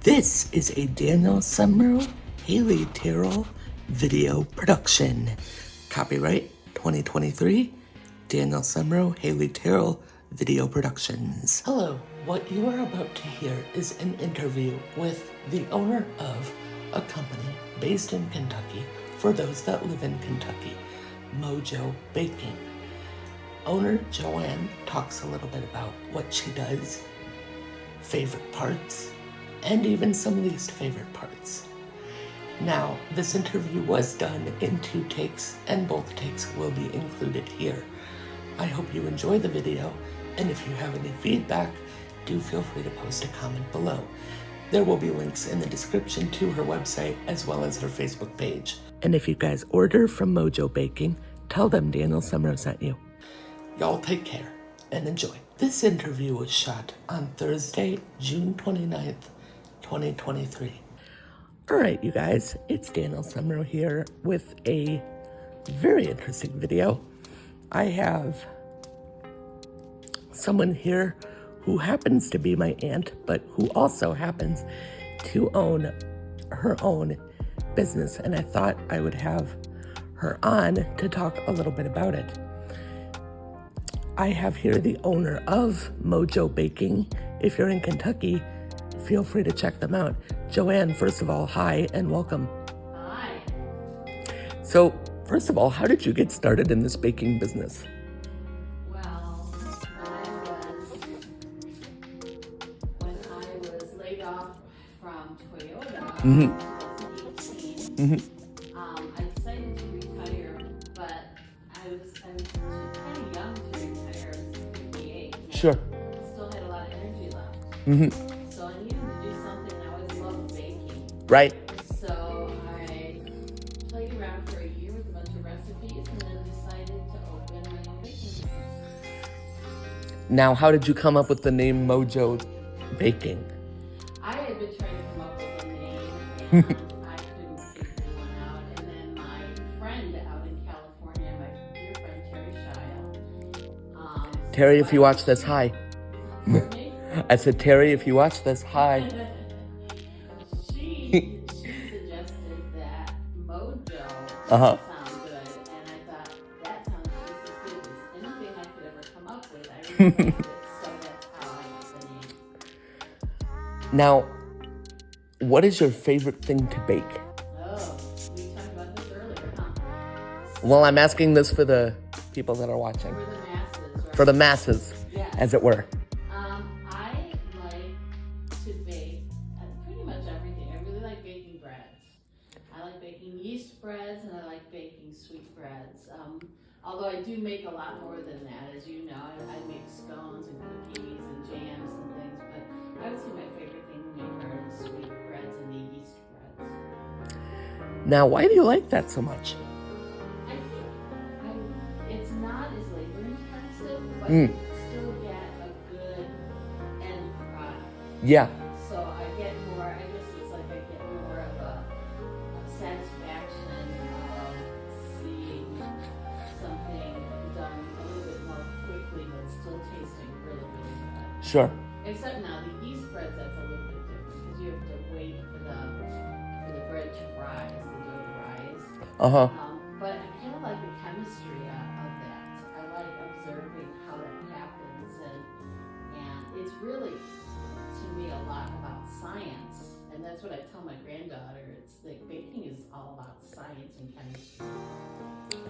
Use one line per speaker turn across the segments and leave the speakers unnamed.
This is a Daniel Sumro, Haley Terrell video production. Copyright 2023, Daniel Sumro, Haley Terrell video productions. Hello, what you are about to hear is an interview with the owner of a company based in Kentucky for those that live in Kentucky, Mojo Baking. Owner Joanne talks a little bit about what she does, favorite parts, and even some least favorite parts. Now, this interview was done in 2 takes, and both takes will be included here. I hope you enjoy the video, and if you have any feedback, do feel free to post a comment below. There will be links in the description to her website as well as her Facebook page. And if you guys order from Mojo Baking, tell them Daniel Sumro sent you. Y'all take care and enjoy. This interview was shot on Thursday, June 29th, 2023. All right, you guys, it's Daniel Sumro here with a very interesting video. I have someone here who happens to be my aunt, but who also happens to own her own business, and I thought I would have her on to talk a little bit about it. I have here the owner of Mojo Baking. If you're in Kentucky, feel free to check them out. Joanne, first of all, hi and welcome.
Hi.
So, first of all, how did you get started in this baking business?
Well, when I was laid off from Toyota in 2018, I decided to retire, but I was kind of young to retire. I was 58.
Sure.
Still had a lot of energy left. So I needed to do something. I always loved baking.
Right.
So I played around for a year with a bunch of recipes and then decided to open my own baking business.
Now, how did you come up with the name Mojo Baking?
I had been trying to come up with a name and I couldn't figure one out. And then my friend out in California, my dear friend Terry Shile.
Terry, if you watch this, hi.
Pardon me?
I said, Terry, if you watch this, hi.
She suggested that Mojo
Uh-huh.
sound good, and I thought that sounds just as good as anything I could ever come up with. I really liked it, so that's how I got the name.
Now, what is your favorite thing to bake?
Oh, we talked about this earlier, huh?
Well, I'm asking this for the people that are watching.
For the masses, right?
For the masses,
Yes.
as it were.
I like to bake pretty much everything. I really like baking breads. I like baking yeast breads and I like baking sweet breads. Although I do make a lot more than that, as you know. I make scones and cookies and jams and things, but I would say my favorite thing to make are the sweet breads and the yeast breads.
Now, why do you like that so much?
I think it's not as labor intensive, but
Mm.
you still get a good end product.
Yeah.
So I get more, I guess it's like I get more of a satisfaction of seeing something done a little bit more quickly, but still tasting really, really good.
Sure.
Except now the yeast breads, that's a little bit different because you have to wait for the bread to rise, the dough to rise.
Uh-huh.
But I kind of like the chemistry of that. I like observing how that happens, and it's really, to me, a lot about science. And that's what I tell my granddaughter. It's like baking is all about science and chemistry.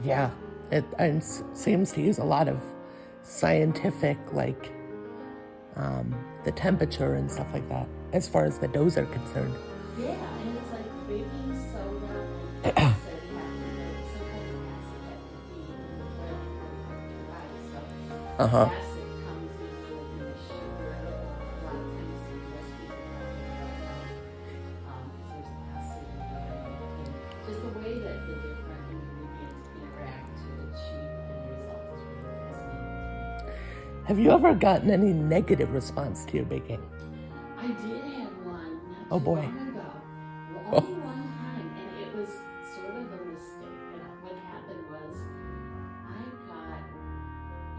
Yeah. It seems to use a lot of scientific, like, the temperature and stuff like that, as far as the doughs are concerned.
Yeah, and it's like baking soda and acid have to be, some kind of acid have to be in the bread before it dries. So
Uh-huh.
acid comes usually in the sugar. A lot of times the recipes are because there's acid in there. And just the way that the different ingredients interact to achieve the result is really fascinating.
Have you ever gotten any negative response to your baking?
I did have one not
Oh,
too
boy.
long ago. Well, only one time, and it was sort of a mistake. And what happened was I got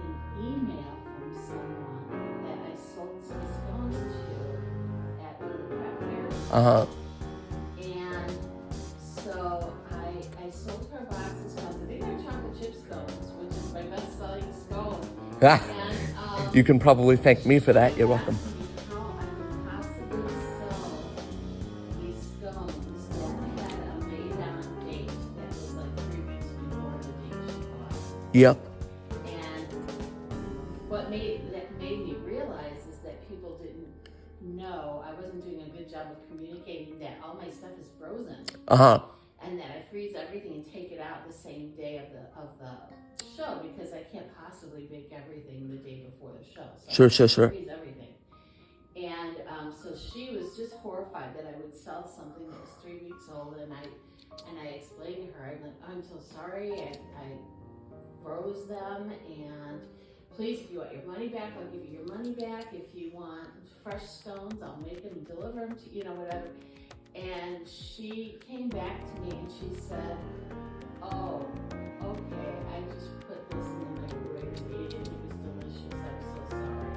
an email from someone that I sold some scones to at one of the craft fairs.
Uh-huh.
And so I sold her a box of scones. I think they're chocolate chip scones, which is my best-selling scone.
Ah,
And
you can probably thank me for that. You're
she
welcome.
asked me how I could possibly sell these scones that had a made-on date that was like 3 weeks before the date she bought.
Yep.
And what made me realize is that people didn't know I wasn't doing a good job of communicating that all my stuff is frozen.
Uh-huh.
And that I freeze everything and take it out the same day of the show, because I can't possibly bake everything the day before the show. So
Sure.
I freeze everything. And so she was just horrified that I would sell something that was 3 weeks old, and I explained to her, I'm like, I'm so sorry, I froze them, and please, if you want your money back, I'll give you your money back. If you want fresh stones, I'll make them and deliver them to you, whatever. And she came back to me and she said, oh, okay, I just put this in the microwave and ate it, and it was delicious. I'm so sorry.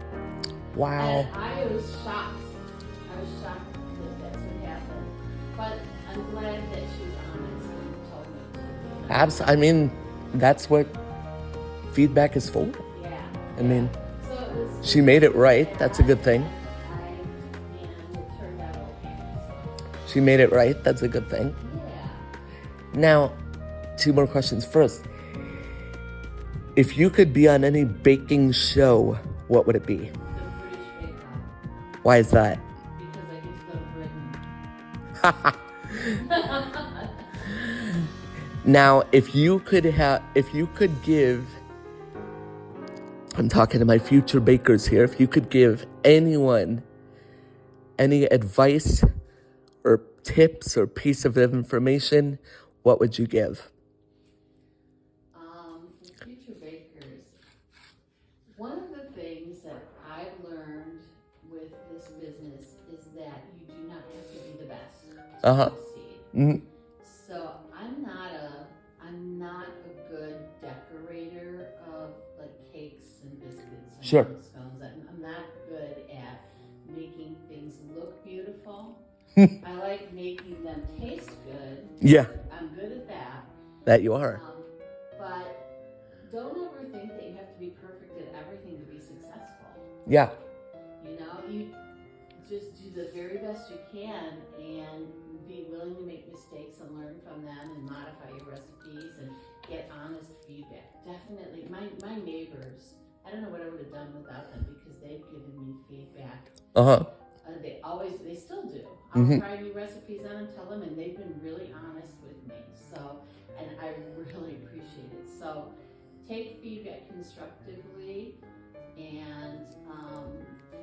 Wow.
And I was shocked. I was shocked that that's what happened. But I'm glad that she was honest and told me.
I mean, that's what feedback is for.
Yeah.
I mean,
So it was,
she made it right. That's a good thing.
And it turned out okay. So.
She made it right. That's a good thing.
Yeah.
Now, 2 more questions. First, if you could be on any baking show, what would it be?
The British Bake Off.
Why is that?
Because I get to go to Britain.
Now, if you could give, I'm talking to my future bakers here, if you could give anyone any advice or tips or piece of information, what would you give?
For future bakers, one of the things that I've learned with this business is that you do not have to be the best to succeed.
Mm-hmm.
So I'm not a good decorator of like cakes and biscuits and
Sure.
scones. I'm not good at making things look beautiful. I like making them taste good.
Yeah.
I'm good at that.
That you are.
But don't ever think that you have to be perfect at everything to be successful.
Yeah.
You just do the very best you can and be willing to make mistakes and learn from them and modify your recipes and get honest feedback. Definitely, my neighbors, I don't know what I would have done without them, because they've given me feedback. They still do. I'll try new recipes on and tell them, and they've been really honest with me. So, and I really appreciate it. So, take feedback constructively and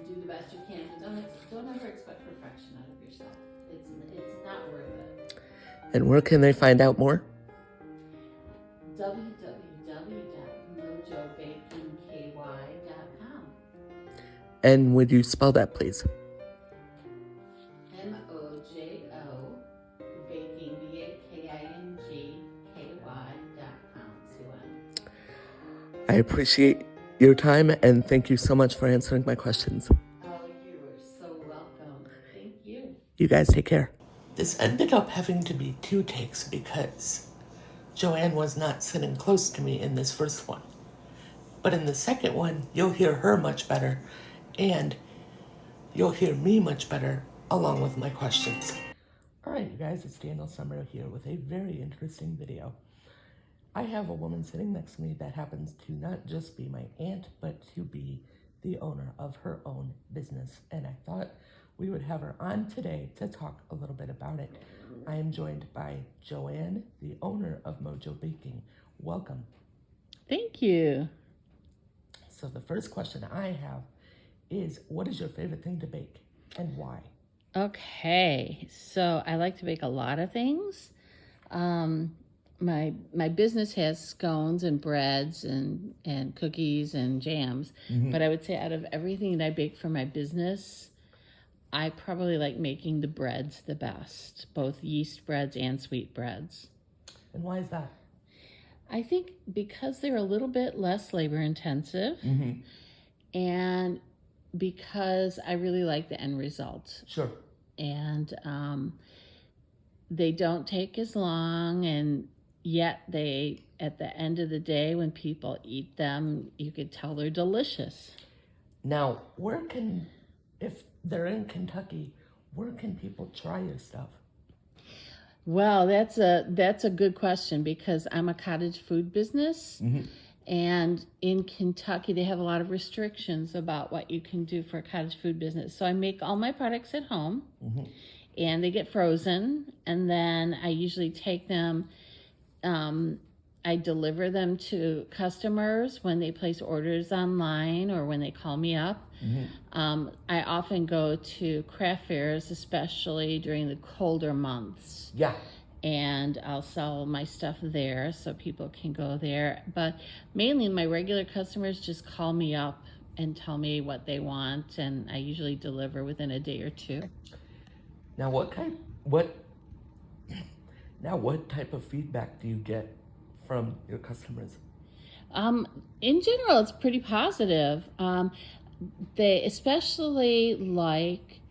do the best you can. But don't ever expect perfection out of yourself. It's not worth it.
And where can they find out more?
www.mojobakingky.com.
And would you spell that, please?
Mojo Baking BAKINGKY.com.
I appreciate your time, and thank you so much for answering my questions.
Oh, you are so welcome. Thank you.
You guys take care. This ended up having to be 2 takes because Joanne was not sitting close to me in this first one. But in the second one, you'll hear her much better, and you'll hear me much better along with my questions. All right, you guys, it's Daniel Summer here with a very interesting video. I have a woman sitting next to me that happens to not just be my aunt, but to be the owner of her own business. And I thought we would have her on today to talk a little bit about it. I am joined by Joanne, the owner of Mojo Baking. Welcome.
Thank you.
So the first question I have is, what is your favorite thing to bake and why?
Okay, so I like to bake a lot of things. My business has scones and breads and cookies and jams, but I would say out of everything that I bake for my business, I probably like making the breads the best, both yeast breads and sweet breads.
And why is that?
I think because they're a little bit less labor intensive, and because I really like the end result.
Sure.
and they don't take as long, and yet they, at the end of the day, when people eat them, you could tell they're delicious.
Now, if they're in Kentucky, where can people try your stuff?
Well, that's a good question, because I'm a cottage food business. And in Kentucky, they have a lot of restrictions about what you can do for a cottage food business. So I make all my products at home, and they get frozen. And then I usually take them, I deliver them to customers when they place orders online or when they call me up. I often go to craft fairs, especially during the colder months.
Yeah.
And I'll sell my stuff there so people can go there. But mainly my regular customers just call me up and tell me what they want, and I usually deliver within a day or two.
Now, what type of feedback do you get from your customers?
In general, it's pretty positive. They especially like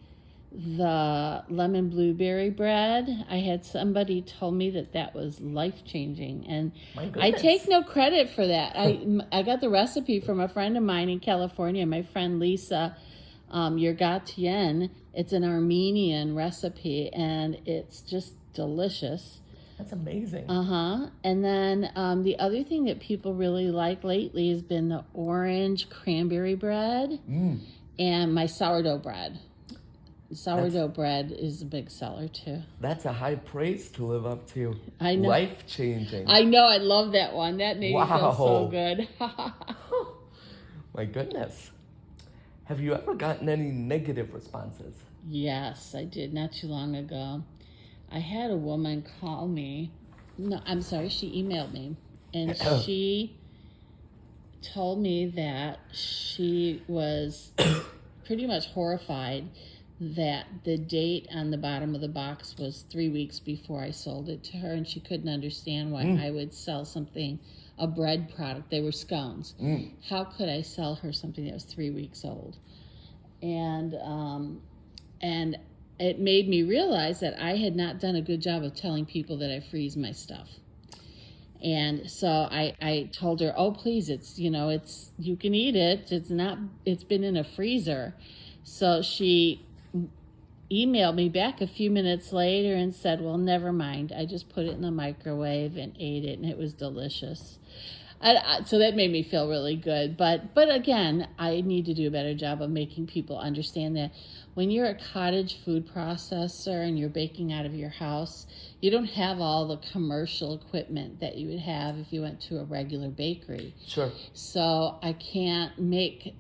the lemon blueberry bread. I had somebody told me that was life-changing, and
My
I
goodness.
take no credit for that. I got the recipe from a friend of mine in California, my friend Lisa Yergatien. It's an Armenian recipe, and it's just delicious.
That's amazing.
And then the other thing that people really like lately has been the orange cranberry bread and my sourdough bread. Sourdough bread is a big seller too.
That's a high praise to live up to.
I know.
Life-changing.
I know, I love that one. That made me feel so good.
My goodness. Have you ever gotten any negative responses?
Yes, I did not too long ago. I had a woman call me. No, I'm sorry, she emailed me. And she told me that she was pretty much horrified that the date on the bottom of the box was 3 weeks before I sold it to her, and she couldn't understand why I would sell something, a bread product. They were scones. How could I sell her something that was 3 weeks old? And it made me realize that I had not done a good job of telling people that I freeze my stuff. And so I told her, oh, please, it's, you can eat it. It's been in a freezer. So she emailed me back a few minutes later and said, well, never mind. I just put it in the microwave and ate it, and it was delicious. So that made me feel really good. But again, I need to do a better job of making people understand that when you're a cottage food processor and you're baking out of your house, you don't have all the commercial equipment that you would have if you went to a regular bakery.
Sure.
So I can't make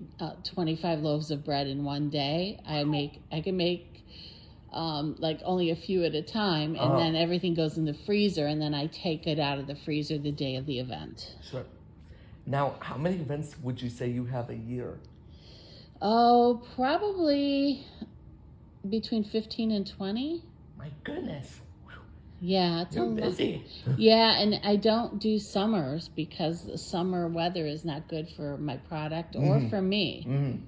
25 loaves of bread in one day. I can make like only a few at a time, and then everything goes in the freezer, and then I take it out of the freezer the day of the event.
Sure. Now, how many events would you say you have a year?
Oh, probably between 15 and 20.
My goodness.
Yeah, it's
You're busy.
Yeah, and I don't do summers because the summer weather is not good for my product or for me.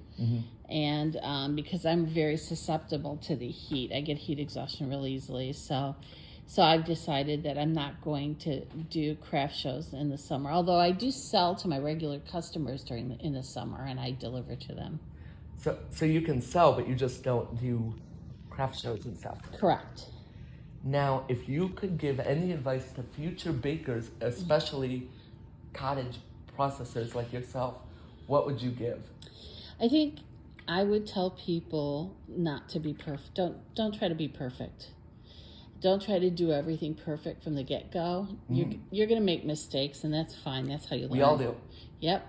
And because I'm very susceptible to the heat, I get heat exhaustion real easily. So I've decided that I'm not going to do craft shows in the summer. Although I do sell to my regular customers in the summer, and I deliver to them.
So you can sell, but you just don't do craft shows and stuff.
Correct.
Now, if you could give any advice to future bakers, especially cottage processors like yourself, what would you give?
I think I would tell people not to be perfect. Don't try to be perfect. Don't try to do everything perfect from the get-go. You're going to make mistakes, and that's fine. That's how you learn.
We all do.
Yep.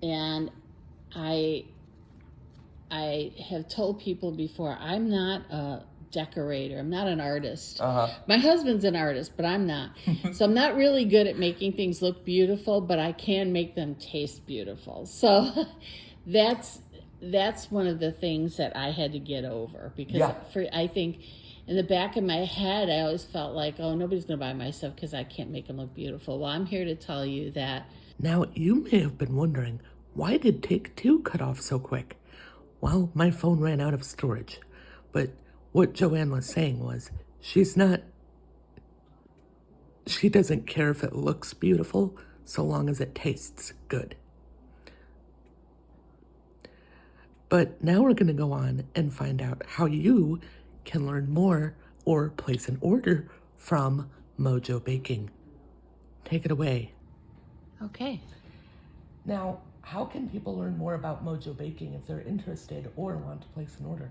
And I have told people before, I'm not a decorator. I'm not an artist. My husband's an artist, but I'm not. So I'm not really good at making things look beautiful, but I can make them taste beautiful. So that's one of the things that I had to get over, because I think in the back of my head, I always felt like, oh, nobody's going to buy my stuff because I can't make them look beautiful. Well, I'm here to tell you that.
Now, you may have been wondering, why did Take Two cut off so quick? Well, my phone ran out of storage. But what Joanne was saying was she doesn't care if it looks beautiful so long as it tastes good. But now we're going to go on and find out how you can learn more or place an order from Mojo Baking. Take it away.
Okay.
Now, how can people learn more about Mojo Baking if they're interested or want to place an order?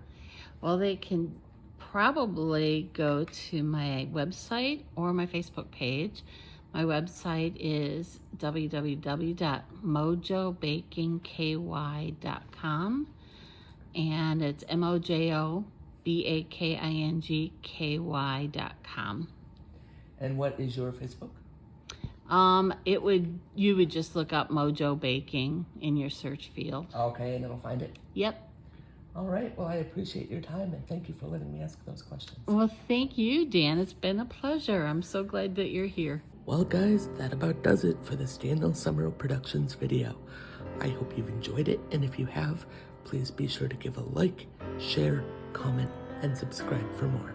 Well, they can probably go to my website or my Facebook page. My website is www.mojobakingky.com, and it's MOJOBAKINGKY.com.
And what is your Facebook?
You would just look up Mojo Baking in your search field.
Okay, and it'll find it?
Yep.
All right, well, I appreciate your time, and thank you for letting me ask those questions.
Well, thank you, Dan. It's been a pleasure. I'm so glad that you're here.
Well, guys, that about does it for this Daniel Summerall Productions video. I hope you've enjoyed it, and if you have, please be sure to give a like, share, comment, and subscribe for more.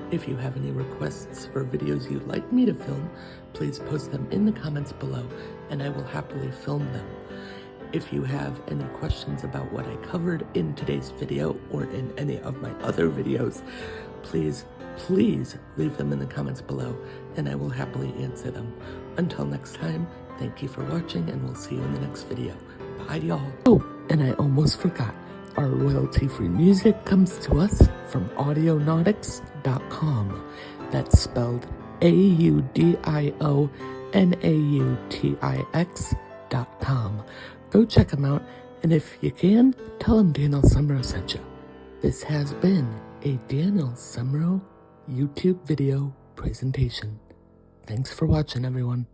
If you have any requests for videos you'd like me to film, please post them in the comments below, and I will happily film them. If you have any questions about what I covered in today's video or in any of my other videos, please leave them in the comments below, and I will happily answer them. Until next time, thank you for watching, and we'll see you in the next video. Bye, y'all. Oh, and I almost forgot. Our royalty-free music comes to us from audionautics.com. That's spelled AUDIONAUTIX.com. Go check them out, and if you can, tell them Daniel Summerall sent you. This has been a Daniel Summerall YouTube video presentation. Thanks for watching, everyone.